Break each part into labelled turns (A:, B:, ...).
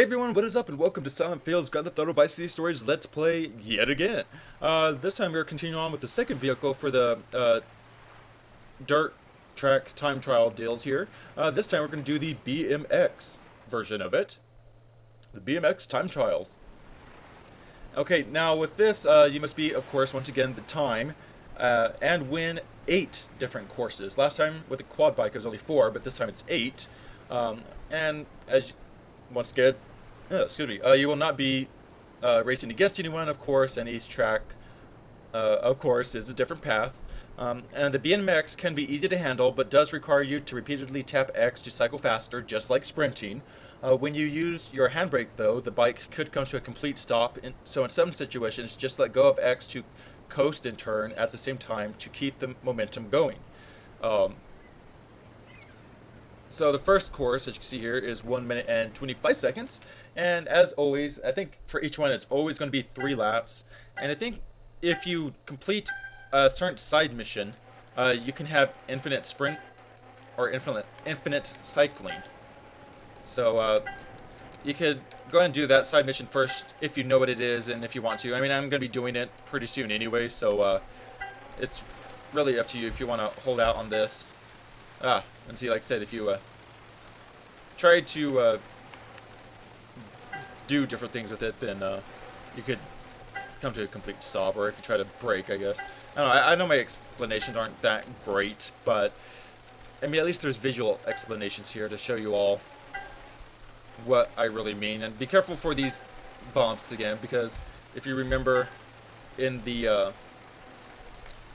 A: everyone, what is up and welcome to Silent Fail's Grand Theft Auto Vice City Stories Let's Play yet again. This time we're continuing on with the second vehicle for the dirt track time trial deals here. This time we're going to do the BMX version of it. The BMX time trials. Okay, now with this, you must be, of course, once again, the time, and win 8 different courses. Last time with the quad bike it was only 4, but this time it's 8. And as once again, you will not be racing against anyone, of course, and each track, of course, is a different path. And the BMX can be easy to handle, but does require you to repeatedly tap X to cycle faster, just like sprinting. When you use your handbrake, though, the bike could come to a complete stop, so in some situations, just let go of X to coast and turn at the same time to keep the momentum going. So the first course, as you can see here, is 1 minute and 25 seconds. And as always, I think for each one it's always going to be 3 laps. And I think if you complete a certain side mission, you can have infinite sprint or infinite cycling. So you could go ahead and do that side mission first if you know what it is and if you want to. I mean, I'm going to be doing it pretty soon anyway, so it's really up to you if you want to hold out on this. And see, like I said, if you try to do different things with it, then you could come to a complete stop, or if you try to brake, I guess. I don't know, I know my explanations aren't that great, but I mean, at least there's visual explanations here to show you all what I really mean. And be careful for these bumps again, because if you remember in the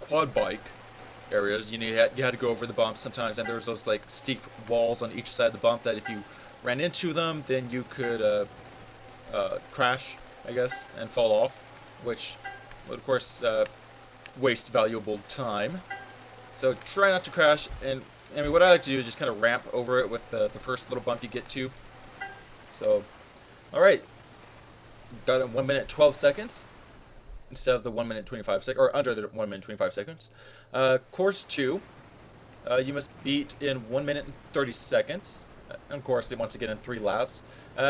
A: quad bike areas, you had to go over the bumps sometimes, and there's those like steep walls on each side of the bump that if you ran into them, then you could crash, I guess, and fall off, which would of course waste valuable time. So try not to crash. And I mean, what I like to do is just kind of ramp over it with the first little bump you get to. So, all right, got it 1 minute 12 seconds. Instead of the 1 minute 25 seconds, or under the 1 minute 25 seconds. Course 2, you must beat in 1 minute and 30 seconds. And of course, once again in 3 laps.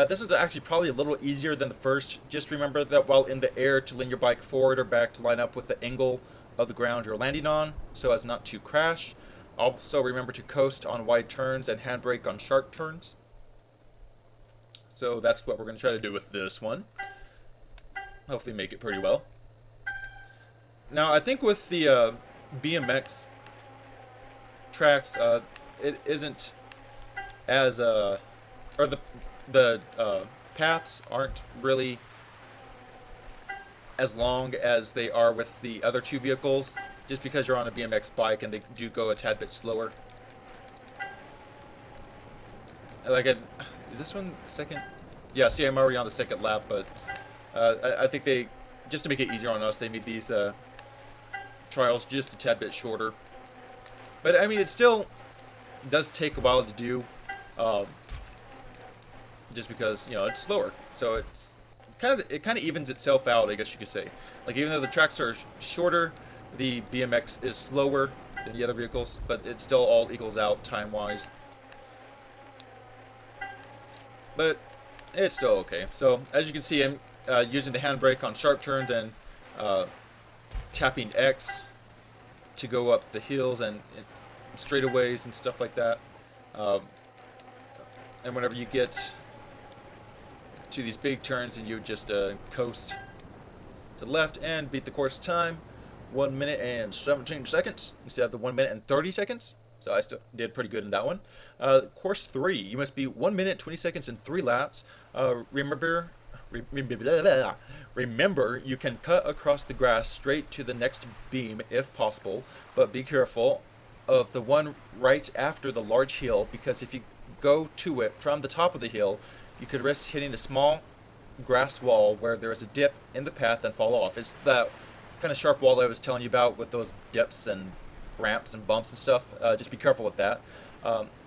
A: This one's actually probably a little easier than the first. Just remember that while in the air, to lean your bike forward or back to line up with the angle of the ground you're landing on, so as not to crash. Also remember to coast on wide turns and handbrake on sharp turns. So that's what we're going to try to do with this one. Hopefully make it pretty well. Now, I think with the BMX tracks, it isn't as or the paths aren't really as long as they are with the other 2 vehicles, just because you're on a BMX bike and they do go a tad bit slower. Like, is this one second? Yeah, see, I'm already on the second lap, but I think they, just to make it easier on us, they made these trials just a tad bit shorter. But I mean, it still does take a while to do, just because, you know, it's slower. So it kind of evens itself out, I guess you could say. Like, even though the tracks are shorter, the BMX is slower than the other vehicles, but it still all equals out time-wise. But it's still okay. So as you can see, I'm using the handbrake on sharp turns and tapping X to go up the hills and straightaways and stuff like that. And whenever you get to these big turns, and you just coast to the left and beat the course time, 1 minute and 17 seconds instead of the 1 minute and 30 seconds. So I still did pretty good in that one. Course 3, you must be 1 minute 20 seconds and 3 laps. Remember, you can cut across the grass straight to the next beam if possible, but be careful of the one right after the large hill, because if you go to it from the top of the hill, you could risk hitting a small grass wall where there is a dip in the path and fall off. It's that kind of sharp wall I was telling you about with those dips and ramps and bumps and stuff. Just be careful with that.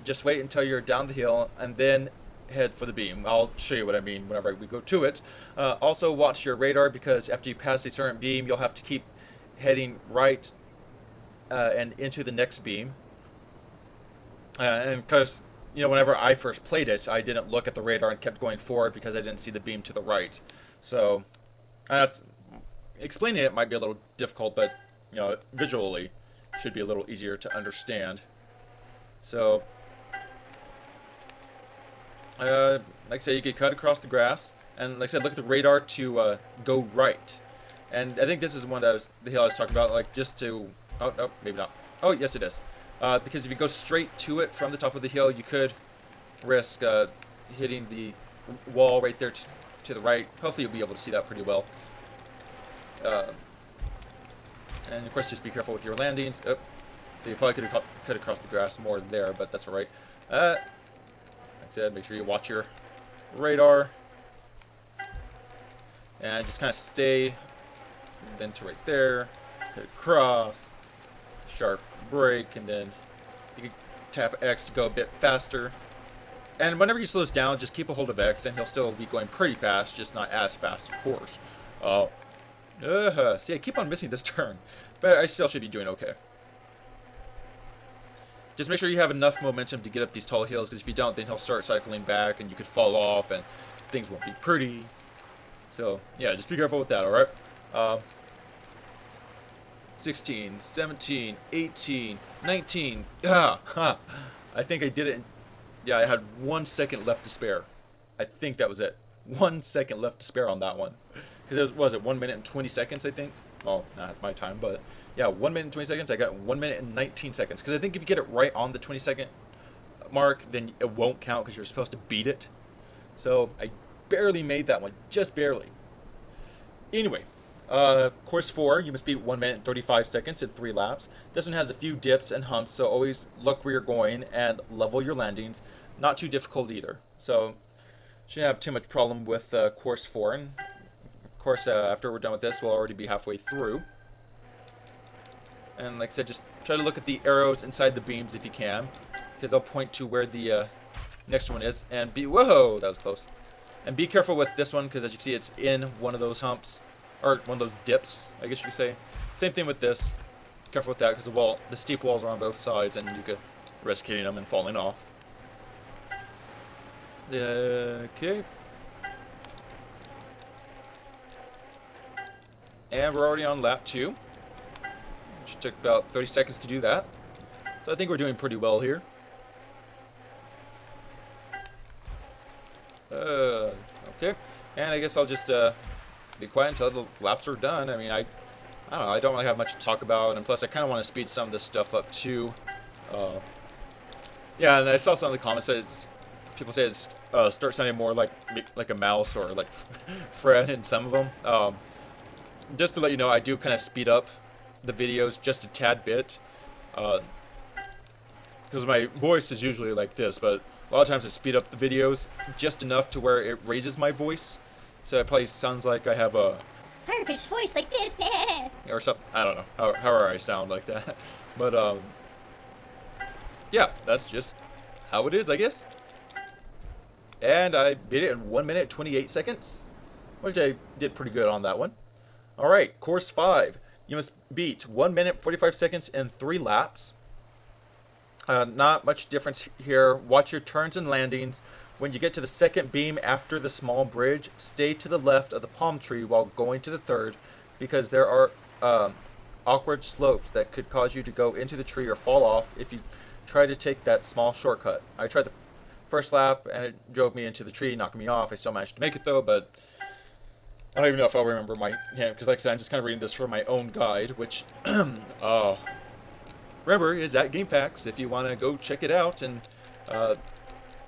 A: Just wait until you're down the hill and then head for the beam. I'll show you what I mean whenever we go to it. Also watch your radar, because after you pass a certain beam, you'll have to keep heading right and into the next beam. And because you know, whenever I first played it, I didn't look at the radar and kept going forward because I didn't see the beam to the right. So, that's, explaining it might be a little difficult, but you know, visually should be a little easier to understand. So, like I said, you could cut across the grass, and like I said, look at the radar to go right. And I think this is one that was the hill I was talking about, like just to, oh no, maybe not. Oh yes, it is. Because if you go straight to it from the top of the hill, you could risk hitting the wall right there to the right. Hopefully you'll be able to see that pretty well. And of course, just be careful with your landings. Oh, so you probably could have cut across the grass more there, but that's all right. Like I said, make sure you watch your radar. And just kind of stay, then to right there, cut across, sharp brake, and then you can tap X to go a bit faster. And whenever he slows down, just keep a hold of X, and he'll still be going pretty fast, just not as fast, of course. See, I keep on missing this turn, but I still should be doing okay. Just make sure you have enough momentum to get up these tall hills, because if you don't, then he'll start cycling back, and you could fall off, and things won't be pretty. So, yeah, just be careful with that, alright? 16, 17, 18, 19. I think I did it. Yeah, I had 1 second left to spare. I think that was it. 1 second left to spare on that one. Because it was 1 minute and 20 seconds, I think. Well, nah, that's my time, but yeah, 1 minute and 20 seconds. I got 1 minute and 19 seconds. Because I think if you get it right on the 20-second mark, then it won't count because you're supposed to beat it. So I barely made that one, just barely. Anyway, course 4, you must beat 1 minute and 35 seconds in 3 laps. This one has a few dips and humps, so always look where you're going and level your landings. Not too difficult either. So shouldn't have too much problem with course 4. And of course, after we're done with this, we'll already be halfway through. And like I said, just try to look at the arrows inside the beams if you can, because they'll point to where the next one is. And whoa, that was close. And be careful with this one, because as you can see, it's in one of those humps, or one of those dips, I guess you could say. Same thing with this. Careful with that, because the steep walls are on both sides, and you could risk hitting them and falling off. Okay. And we're already on lap 2, which took about 30 seconds to do that. So I think we're doing pretty well here. Okay. And I guess I'll just be quiet until the laps are done. I mean, I don't know. I don't really have much to talk about, and plus I kind of want to speed some of this stuff up too. Yeah, and I saw some of the comments that people say it's start sounding more like a mouse or like Fred in some of them. Just to let you know, I do kind of speed up the videos just a tad bit, because my voice is usually like this, but a lot of times I speed up the videos just enough to where it raises my voice, so it probably sounds like I have a
B: high-pitched voice like this,
A: or something. I don't know how I sound like that, but yeah, that's just how it is, I guess. And I beat it in 1 minute 28 seconds, which I did pretty good on that one. All right, course 5. You must beat 1 minute 45 seconds in 3 laps. Not much difference here. Watch your turns and landings. When you get to the second beam after the small bridge, stay to the left of the palm tree while going to the third, because there are awkward slopes that could cause you to go into the tree or fall off if you try to take that small shortcut. I tried the first lap and it drove me into the tree, knocked me off. I still managed to make it though, but I don't even know if I'll remember my hand, because like I said, I'm just kind of reading this from my own guide, which remember is at GameFAQs if you want to go check it out and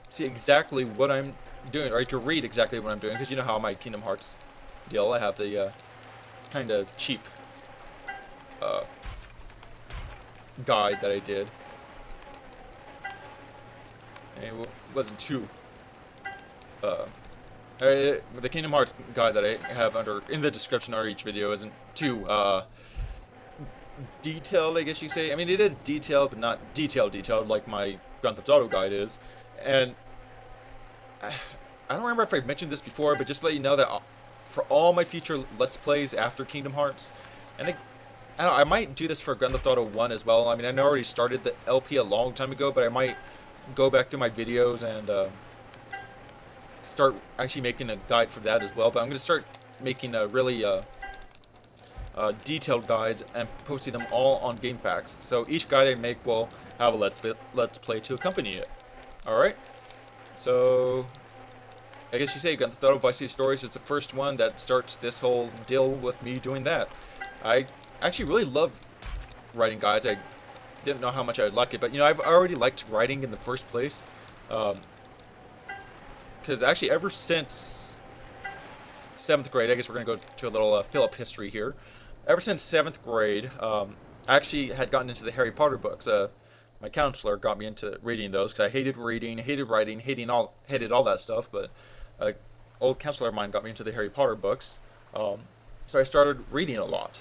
A: see exactly what I'm doing, or you can read exactly what I'm doing, because you know how my Kingdom Hearts deal. I have the kind of cheap guide that I did. And it wasn't too the Kingdom Hearts guide that I have in the description of each video isn't too detailed, I guess you say. I mean, it is detailed, but not detailed like my Grand Theft Auto guide is. And I don't remember if I mentioned this before, but just to let you know that for all my future Let's Plays after Kingdom Hearts, and I might do this for Grand Theft Auto 1 as well. I mean, I already started the LP a long time ago, but I might go back through my videos and start actually making a guide for that as well. But I'm going to start making a really detailed guides and posting them all on GameFAQs. So each guide I make will have a let's play to accompany it. All right. So I guess you say Grand Theft Auto Vice City Stories is the first one that starts this whole deal with me doing that. I actually really love writing guides. I didn't know how much I'd like it, but you know, I've already liked writing in the first place. Because actually, ever since 7th grade, I guess we're going to go to a little fill-up history here. Ever since 7th grade, I actually had gotten into the Harry Potter books. My counselor got me into reading those because I hated reading, hated writing, hated all that stuff. But an old counselor of mine got me into the Harry Potter books. So I started reading a lot.